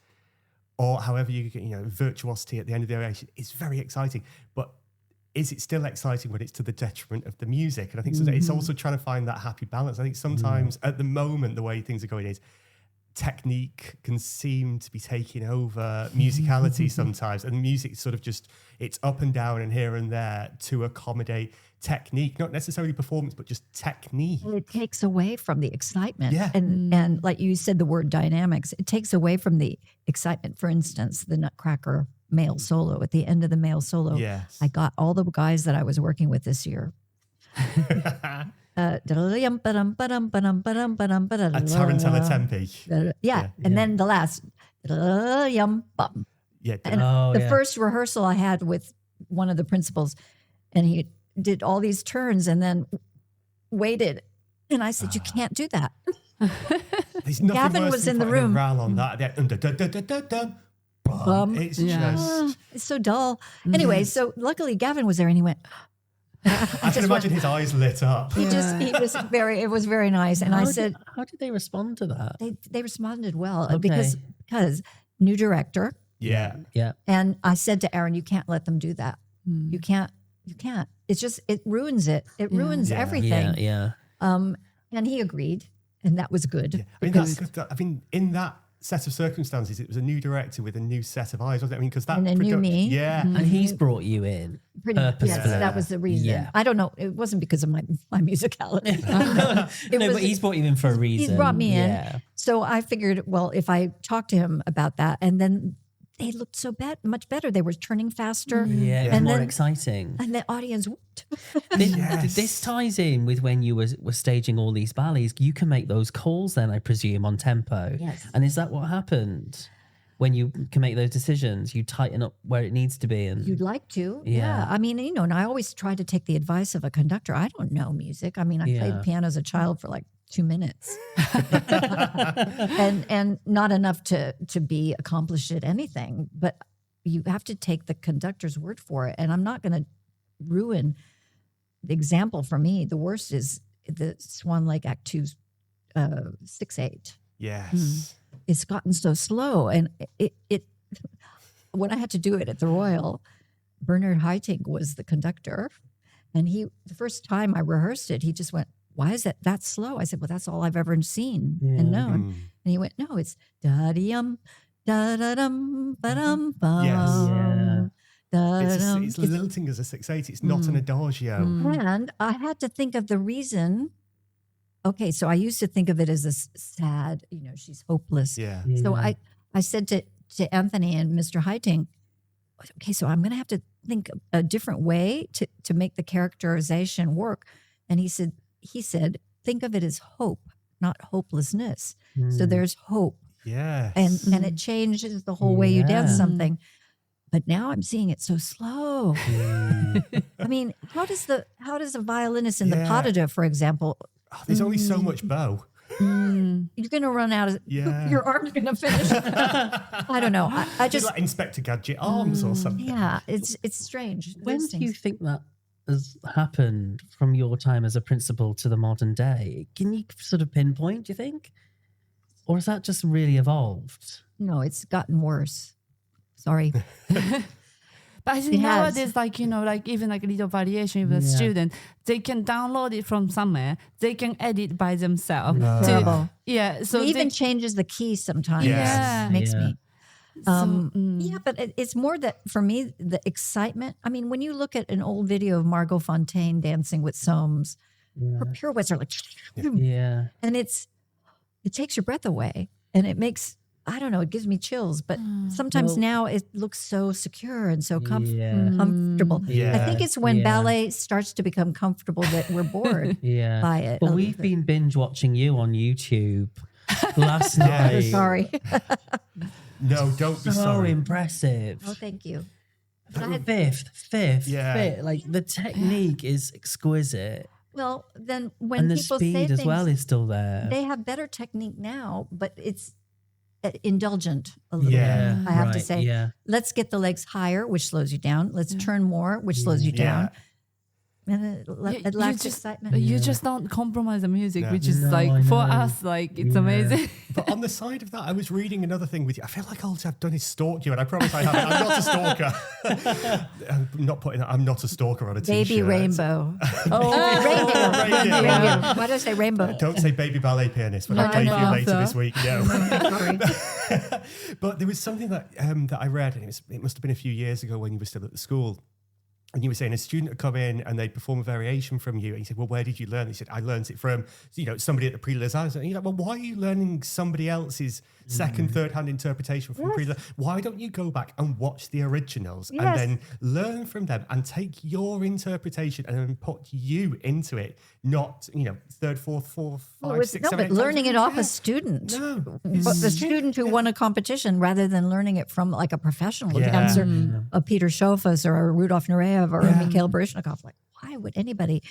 or however you get, virtuosity at the end of the variation, is very exciting. But is it still exciting when it's to the detriment of the music? And I think it's also trying to find that happy balance. I think sometimes at the moment, the way things are going is technique can seem to be taking over musicality sometimes, and music sort of just, it's up and down and here and there to accommodate technique, not necessarily performance, but just technique. It takes away from the excitement. Yeah. And like you said, the word dynamics, it takes away from the excitement. For instance, the Nutcracker male solo, at the end of the male solo, Yes. I got all the guys that I was working with this year. A tarantella tempi. Yeah. And then the last. Yeah. And the first rehearsal I had with one of the principals, and he did all these turns and then waited. And I said, you can't do that. There's nothing Gavin worse was than in the putting a room. RAL on that. It's just... It's so dull. Anyway, so luckily Gavin was there and he went, I can imagine his eyes lit up. it was very nice. And I said, how did they respond to that? they responded well Okay. because new director. Yeah. Yeah. And I said to Aaron, you can't let them do that. You can't. It's just, it ruins it. It ruins everything. Yeah. And he agreed, and that was good. Yeah. I mean, that's good. I mean, in that set of circumstances, it was a new director with a new set of eyes, wasn't it? I mean, because that And a new me. Yeah. And he's brought you in purposefully. Yes, that was the reason. Yeah. I don't know. It wasn't because of my musicality. But he's brought you in for a reason. He brought me in. Yeah. So I figured, well, if I talked to him about that, and then they looked so much better. They were turning faster. Yeah, it was And more then- exciting. And the audience whooped. This ties in with when you were staging all these ballets. You can make those calls then, I presume, on tempo. Yes. And is that what happened? When you can make those decisions, you tighten up where it needs to be. And You'd like to. Yeah. I mean, and I always try to take the advice of a conductor. I don't know music. I mean, I played piano as a child for like 2 minutes. and not enough to be accomplished at anything. But you have to take the conductor's word for it. And I'm not going to ruin the example for me. The worst is the Swan Lake Act 2 6/8. Yes. It's gotten so slow. And it when I had to do it at the Royal, Bernard Haitink was the conductor. And the first time I rehearsed it, he just went, why is that slow? I said, well, that's all I've ever seen and known. And he went, no, it's da-dee-um, da-da-dum, ba-dum, bum. Yeah. Da-dum. It's lilting as a 6/8. It's not an adagio. And I had to think of the reason. Okay, so I used to think of it as a sad, she's hopeless. Yeah. So I said to Anthony and Mr. Haitink, okay, so I'm going to have to think a different way to make the characterization work. And he said, think of it as hope, not hopelessness. So there's hope. Yes. And it changes the whole way you dance something. But now I'm seeing it so slow. I mean, how does a violinist in the pas de deux, for example, there's only so much bow. you're going to run out of, your arm's going to finish. I don't know. I Just just, like Inspector Gadget arms or something. yeah, it's strange. When Those do you things. think that has happened from your time as a principal to the modern day? Can you sort of pinpoint, do you think? Or has that just really evolved? No, it's gotten worse. Sorry. But I think It has. nowadays, even like a little variation with a student, they can download it from somewhere. They can edit by themselves. Terrible. So It even changes the key sometimes. Yeah. Makes me. So, Yeah, but it's more that for me, the excitement. I mean, when you look at an old video of Margot Fontaine dancing with Soames, her pirouettes are like, Yeah. and it takes your breath away, and it makes, I don't know, it gives me chills. But sometimes now it looks so secure and so comfortable. Yeah. I think it's when ballet starts to become comfortable that we're bored Yeah. by it. But a we've little bit. been binge watching you on YouTube last night. Sorry. No, don't be So sorry. impressive. Oh, thank you. Fifth. Yeah. Like the technique is exquisite. Well, then when And the people say speed things, as well is still there. they have better technique now, but it's indulgent a little Yeah. bit. I have to right, say, yeah. let's get the legs higher, which slows you down. Let's turn more, which slows you down. and it lacks excitement. You just don't compromise the music, which is I for know. us, it's amazing. But on the side of that, I was reading another thing with you. I feel like all I've done is stalk you, and I promise I haven't. I'm not a stalker. I'm not a stalker on a t-shirt. Baby rainbow. Reindeer. Rainbow. Why do I say rainbow? Don't say baby ballet pianist when I play for you later this week. No. But there was something that I read, and it must have been a few years ago when you were still at the school. And you were saying a student would come in and they'd perform a variation from you. And you said, well, where did you learn? He said, I learned it from, somebody at the Pre-Les Arts. And you're like, well, why are you learning somebody else's second, third-hand interpretation from Pre-Les? Why don't you go back and watch the originals and then learn from them and take your interpretation and then put you into it, not, third, fourth, five, six, seven, but learning it off a student. No. But the student who won a competition rather than learning it from like a professional dancer, a Peter Schofas or a Rudolf Nureyev or a Mikhail Baryshnikov. Like, why would anybody?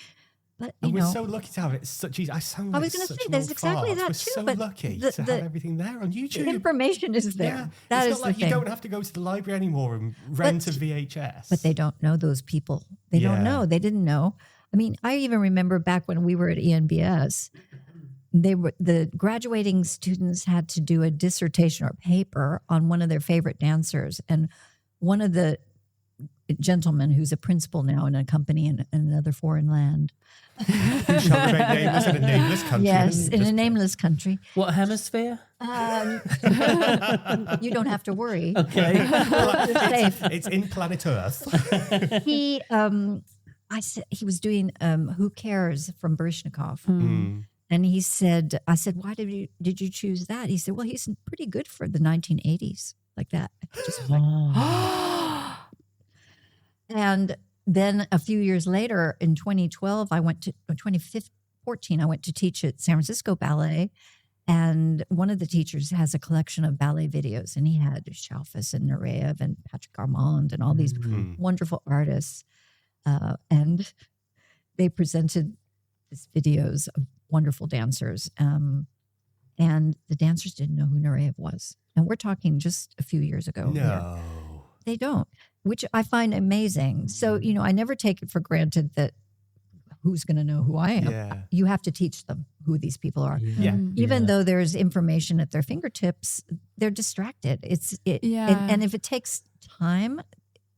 But we're so lucky to have it. Such easy. I was going to say there's exactly that we're too. so but lucky to have everything there on YouTube. The information is there. Yeah. That it's is not like the thing. you don't have to go to the library anymore and rent a VHS. But they don't know those people. They don't know. They didn't know. I mean, I even remember back when we were at ENBS, the graduating students had to do a dissertation or a paper on one of their favorite dancers, and one of the gentleman who's a principal now in a company in another foreign land. You shall remain nameless in a nameless country. Yes, in a nameless country. What hemisphere? You don't have to worry. Okay. You're safe. It's in planet Earth. He, I said he was doing "Who Cares" from Baryshnikov, and he said, "I said, why did you choose that?" He said, "Well, he's pretty good for the 1980s, like that." Just like, And then a few years later, in 2014, I went to teach at San Francisco Ballet. And one of the teachers has a collection of ballet videos. And he had Schofas and Nureyev and Patrick Armand and all these wonderful artists. And they presented these videos of wonderful dancers. And the dancers didn't know who Nureyev was. And we're talking just a few years ago. No. They don't, which I find amazing. So, I never take it for granted that who's going to know who I am. Yeah. You have to teach them who these people are. Yeah. Even though there's information at their fingertips, they're distracted. And if it takes time,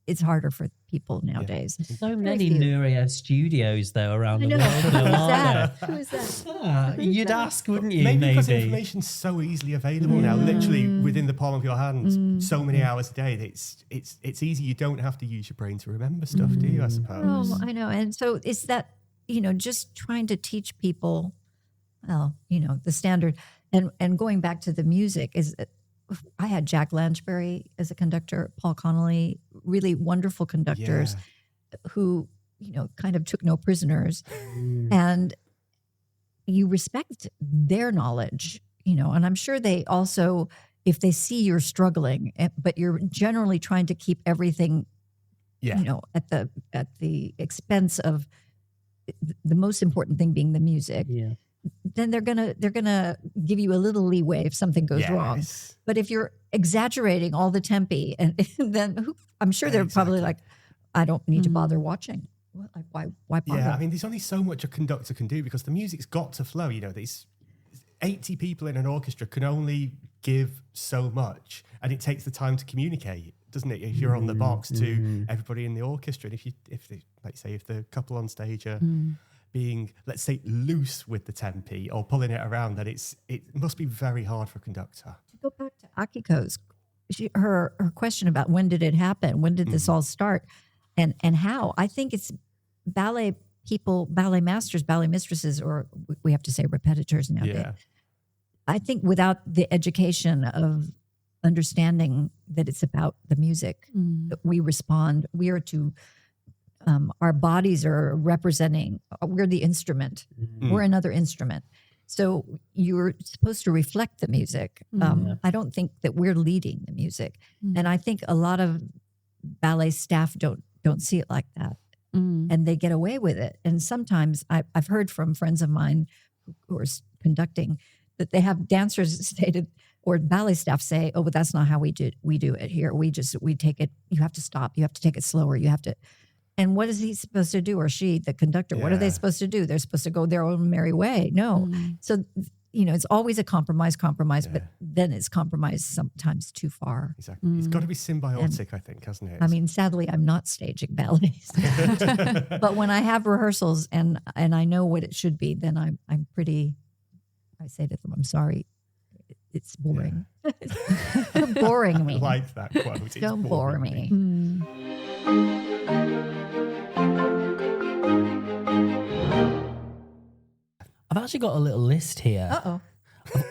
it's harder for people nowadays. So many Nureyev studios, though, around the world. Who is that? You'd ask, wouldn't you? Maybe because information's so easily available now, literally within the palm of your hand, so many hours a day. That it's easy. You don't have to use your brain to remember stuff, do you? I suppose. Oh, I know. And so it's that, just trying to teach people, the standard. And going back to the music is, I had Jack Lanchbury as a conductor, Paul Connolly, really wonderful conductors who, kind of took no prisoners. And you respect their knowledge, and I'm sure they also, if they see you're struggling, but you're generally trying to keep everything, at the expense of the most important thing being the music. Yeah. Then they're gonna give you a little leeway if something goes wrong. But if you're exaggerating all the tempi, and then I'm sure they're probably like, I don't need to bother watching. Like why bother? Yeah, I mean, there's only so much a conductor can do because the music's got to flow. These 80 people in an orchestra can only give so much, and it takes the time to communicate, doesn't it? If you're on the box to everybody in the orchestra, and if the couple on stage are being, let's say, loose with the tempi or pulling it around, then it must be very hard for a conductor. To go back to Akiko's, her question about when did it happen? When did this all start? And how? I think it's ballet people, ballet masters, ballet mistresses, or we have to say repetitors nowadays. Yeah. I think without the education of understanding that it's about the music, that we respond, we are to... our bodies are representing, we're the instrument. We're another instrument. So you're supposed to reflect the music. I don't think that we're leading the music. And I think a lot of ballet staff don't see it like that. And they get away with it. And sometimes I've heard from friends of mine who are conducting that they have dancers stated, or ballet staff say, oh, but that's not how we do it here. We take it, you have to stop. You have to take it slower. You have to... And what is he supposed to do, or she, the conductor? What are they supposed to do? They're supposed to go their own merry way. No. So, it's always a compromise, but then it's compromise sometimes too far. Exactly. It's got to be symbiotic, I think, hasn't it? I mean, sadly, I'm not staging ballets. But when I have rehearsals and I know what it should be, then I'm pretty, I say to them, I'm sorry, it's boring. Don't boring me. I like that quote. Don't bore me. I've actually got a little list here of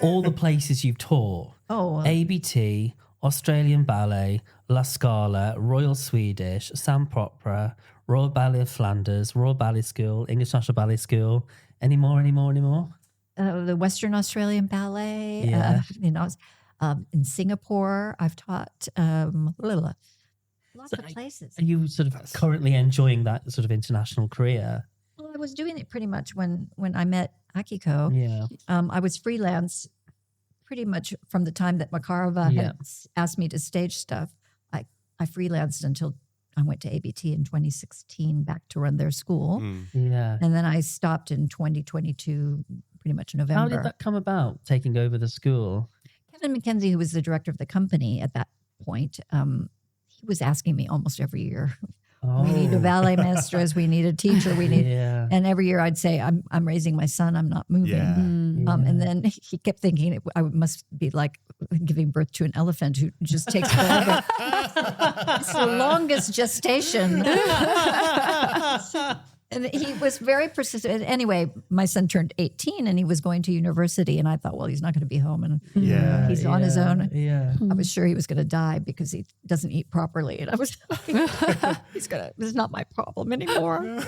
all the places you've taught. ABT, Australian Ballet, La Scala, Royal Swedish, Samp Opera, Royal Ballet of Flanders, Royal Ballet School, English National Ballet School. Any more? The Western Australian Ballet. Yeah. In Singapore, I've taught lots of places. Are you sort of currently enjoying that sort of international career? Well, I was doing it pretty much when I met Akiko. Yeah. I was freelance pretty much from the time that Makarova had asked me to stage stuff. I freelanced until I went to ABT in 2016 back to run their school. Yeah. And then I stopped in 2022, pretty much November. How did that come about, taking over the school? Kevin McKenzie, who was the director of the company at that point, he was asking me almost every year, we need a ballet mistress, we need a teacher, we need, and every year I'd say, I'm raising my son, I'm not moving. And then he kept thinking I must be like giving birth to an elephant who just takes forever. It's the longest gestation. And he was very persistent. Anyway, my son turned 18 and he was going to university. And I thought, well, he's not going to be home. And he's on his own. Yeah. I was sure he was going to die because he doesn't eat properly. And I was, this is not my problem anymore.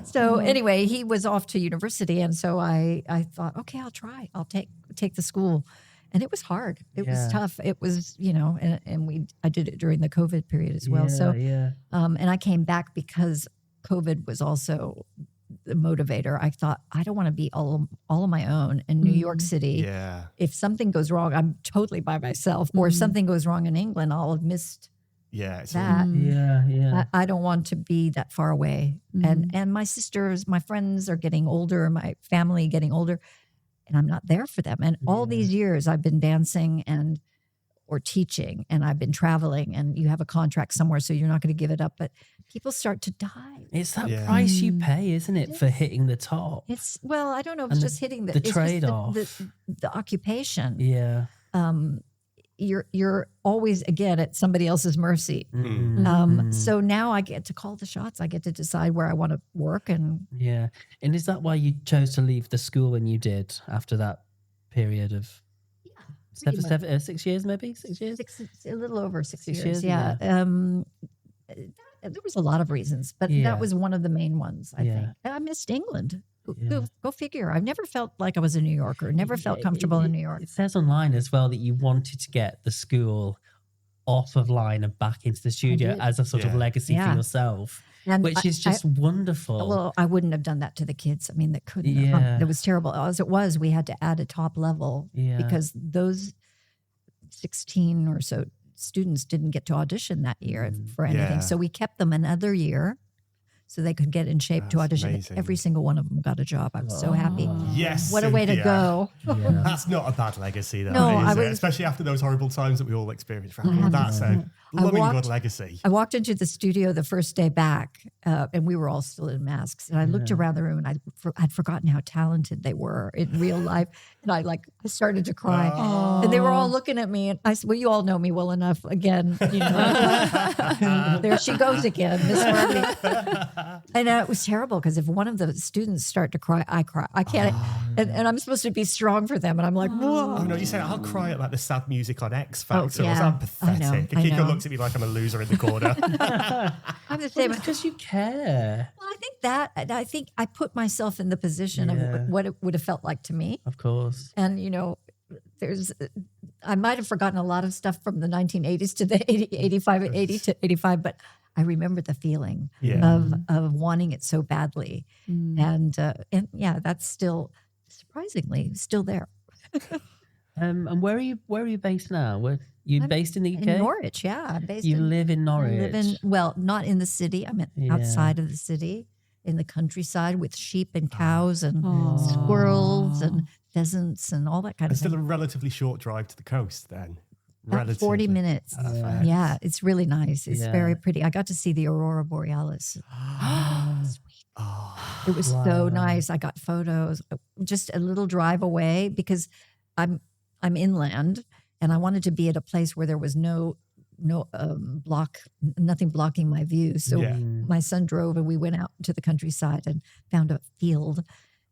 So anyway, he was off to university. And so I thought, okay, I'll try. I'll take the school. And it was hard. It was tough. It was, I did it during the COVID period as well. And I came back because COVID was also the motivator. I thought, I don't want to be all on my own in New York City. Yeah. If something goes wrong, I'm totally by myself. Or if something goes wrong in England, I'll have missed that. I don't want to be that far away. And my sisters, my friends are getting older, my family getting older, and I'm not there for them. And all these years I've been dancing or teaching, and I've been traveling, and you have a contract somewhere, so you're not going to give it up. But people start to die. It's that price you pay, isn't it, for hitting the top? I don't know if it's just hitting the trade-off. The occupation. Yeah. You're always, again, at somebody else's mercy. So now I get to call the shots. I get to decide where I want to work. And is that why you chose to leave the school when you did after that period of 6 years, maybe? 6 years? A little over 6 years. 6 years, there was a lot of reasons, but that was one of the main ones, I think. And I missed England. Go figure. I've never felt like I was a New Yorker, never felt comfortable in New York. It says online as well that you wanted to get the school off of line and back into the studio as a sort of legacy for yourself, which is just wonderful. Well, I wouldn't have done that to the kids. I mean, that couldn't have. It was terrible. As it was, we had to add a top level because those 16 or so students didn't get to audition that year for anything. So we kept them another year so they could get in shape to audition. Amazing. Every single one of them got a job. I was so happy. Yes, what a way to go. That's not a bad legacy, though, No, is it? Especially after those horrible times that we all experienced. That's a blooming good legacy. I walked into the studio the first day back, and we were all still in masks. And I looked around the room, and I'd forgotten how talented they were in real life. And I started to cry. And they were all looking at me. And I said, well, you all know me well enough. Again, there she goes again, Miss Harvey. And it was terrible because if one of the students start to cry, I cry. I can't. And I'm supposed to be strong for them. And I'm like, whoa. Oh, no, you said, I'll cry at the sad music on X Factor. yeah. I'm pathetic. Kiko looks at me like I'm a loser in the corner. I'm the same. Because you care. Well, I think I put myself in the position of what it would have felt like to me. Of course. And, I might have forgotten a lot of stuff from the 1980s to the 80 to 85, but I remember the feeling of wanting it so badly. And that's still surprisingly still there. And where are you based now? You're based in the UK? In Norwich, yeah. I'm based You live in Norwich? I live well, not in the city. I'm outside of the city, in the countryside with sheep and cows and squirrels and pheasants and all that kind of It's thing. still a relatively short drive to the coast then. About 40 minutes. Perfect. Yeah, it's really nice. It's very pretty. I got to see the Aurora Borealis. Sweet. It was so nice. I got photos just a little drive away because I'm inland and I wanted to be at a place where there was nothing blocking my view. So my son drove and we went out to the countryside and found a field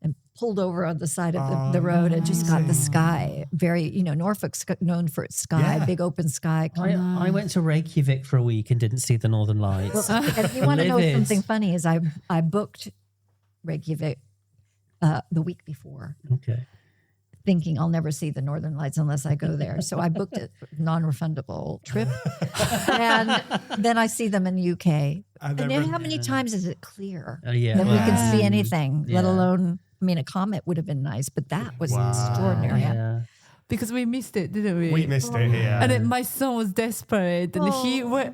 and pulled over on the side of the road and just got the sky. Very, Norfolk's known for its sky, big open sky. I went to Reykjavik for a week and didn't see the Northern Lights. Well, if you want to know something funny is I booked Reykjavik the week before. Okay. Thinking I'll never see the Northern Lights unless I go there. So I booked a non-refundable trip. And then I see them in the UK. And then how many times is it clear that we can see anything, let alone, a comet would have been nice, but that was extraordinary. Yeah. Because we missed it, didn't we? We missed it, yeah. And then my son was desperate, and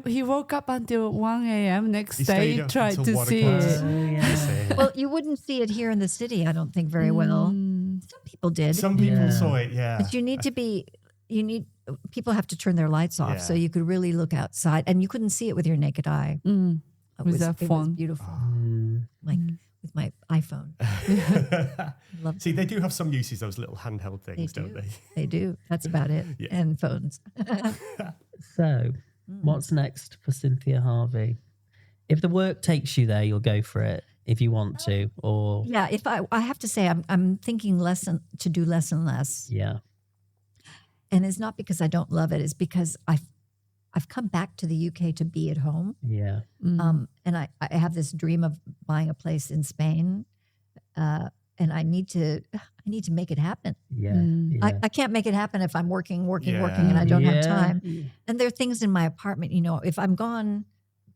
he woke up until 1 a.m. next day, tried to see it. Well, you wouldn't see it here in the city, I don't think, very well. Some people did. Some people saw it, yeah. But people have to turn their lights off so you could really look outside, and you couldn't see it with your naked eye. It was beautiful. Like with my iPhone. See, they do have some uses, those little handheld things, don't they? They do. That's about it. Yeah. And phones. So, what's next for Cynthia Harvey? If the work takes you there, you'll go for it if you want to, or if I have to say, I'm thinking to do less and less. Yeah. And it's not because I don't love it. It's because I've come back to the UK to be at home. Yeah. And I have this dream of buying a place in Spain. And I need to make it happen. Yeah. I can't make it happen if I'm working, and I don't have time. And there are things in my apartment, if I'm gone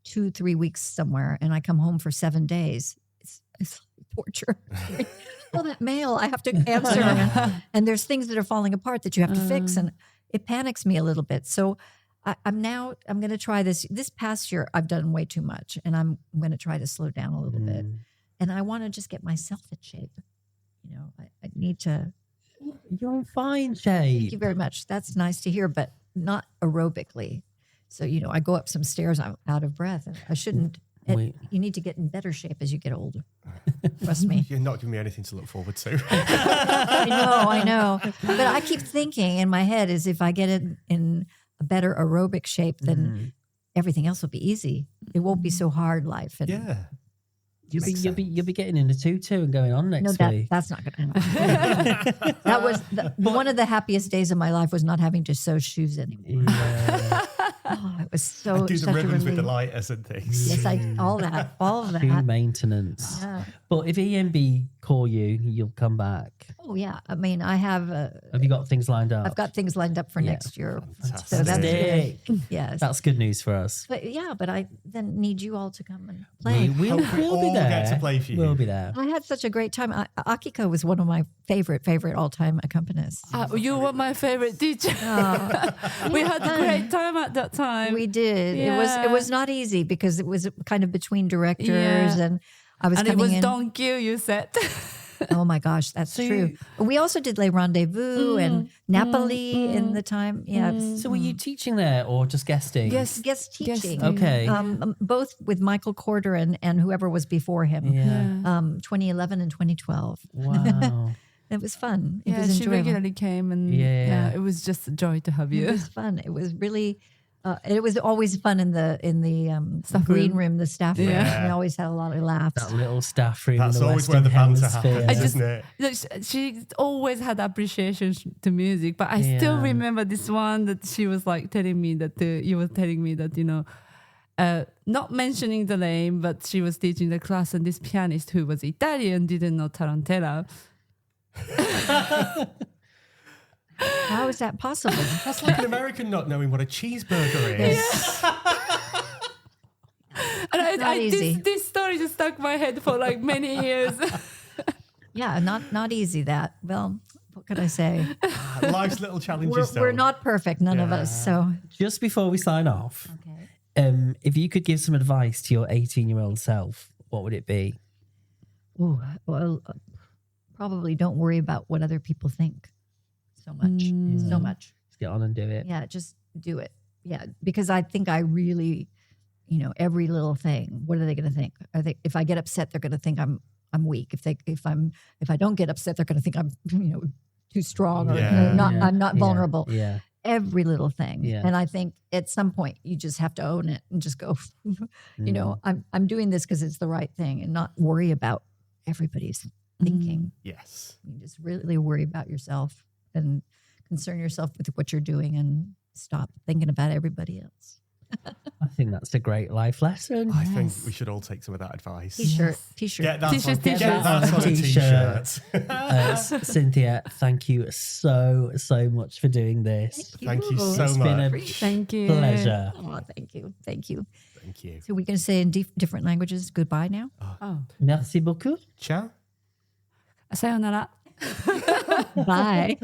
2-3 weeks somewhere and I come home for 7 days, it's torture. All that mail I have to answer. And there's things that are falling apart that you have to fix. And it panics me a little bit. So I'm going to try this. This past year, I've done way too much. And I'm going to try to slow down a little bit. And I want to just get myself in shape. I need to. You're in fine shape. Thank you very much. That's nice to hear, but not aerobically. So, I go up some stairs, I'm out of breath. I shouldn't. You need to get in better shape as you get older. Trust me. You're not giving me anything to look forward to. I know. But I keep thinking in my head is if I get it in a better aerobic shape, then everything else will be easy. It won't be so hard, life. And You'll be getting in a tutu and going on next week. That's not going to happen. That was one of the happiest days of my life was not having to sew shoes anymore. Yeah. It was so. I do the ribbons with the relief. lighters and things. Yes, all of that. True maintenance. Yeah. But if EMB call you, you'll come back. Oh yeah, I have. Have you got things lined up? I've got things lined up for next year. Fantastic. So that's good. Yes, that's good news for us. But I then need you all to come and play. We'll be there. Get to play for you. We'll be there. I had such a great time. Akiko was one of my favorite all-time accompanists. You were my favorite teacher. We had a great time at that time. We did. It was not easy because it was kind of between directors and I was coming in. And it was Don't Kill, you said. Oh my gosh, that's true. We also did Les Rendezvous and Napoli in the time. Yeah. So were you teaching there or just guesting? Yes, guest teaching. Okay. Both with Michael Corder and whoever was before him. Yeah. 2011 and 2012. Wow. It was fun. It Yeah, was she enjoyable. regularly came and it was just a joy to have you. It was fun. It was really. It was always fun in the green room, the staff room. Yeah. We always had a lot of laughs. That little staff room. That's in the always Western where the banter Hemisphere. happens, isn't it? Look, she always had appreciation to music, but I still remember this one that she was like telling me that you were telling me that not mentioning the name, but she was teaching the class, and this pianist who was Italian didn't know Tarantella. How is that possible? That's like an American not knowing what a cheeseburger is. And this story just stuck in my head for like many years. Yeah, not easy that. Well, what can I say? Life's little challenges. We're not perfect, none of us. So Just before we sign off, okay. if you could give some advice to your 18-year-old self, what would it be? Ooh, well, probably don't worry about what other people think so much. So much. Just get on and do it. Yeah, just do it. Yeah, because I think I really, every little thing. What are they going to think? If I get upset, they're going to think I'm weak. If I don't get upset, they're going to think I'm too strong or I'm not vulnerable. Yeah. Every little thing. Yeah. And I think at some point you just have to own it and just go, I'm doing this because it's the right thing, and not worry about everybody's thinking. Yes. You just really worry about yourself and concern yourself with what you're doing and stop thinking about everybody else. I think that's a great life lesson. I think we should all take some of that advice. T-shirt. Get that T-shirt, on, get t-shirt. that on a T-shirt. Cynthia, thank you so much for doing this. Thank you so It's much. been a Thank you. pleasure. Oh, thank you. Thank you. So we're going to say in different languages goodbye now? Oh. Merci beaucoup. Ciao. Sayonara. Bye.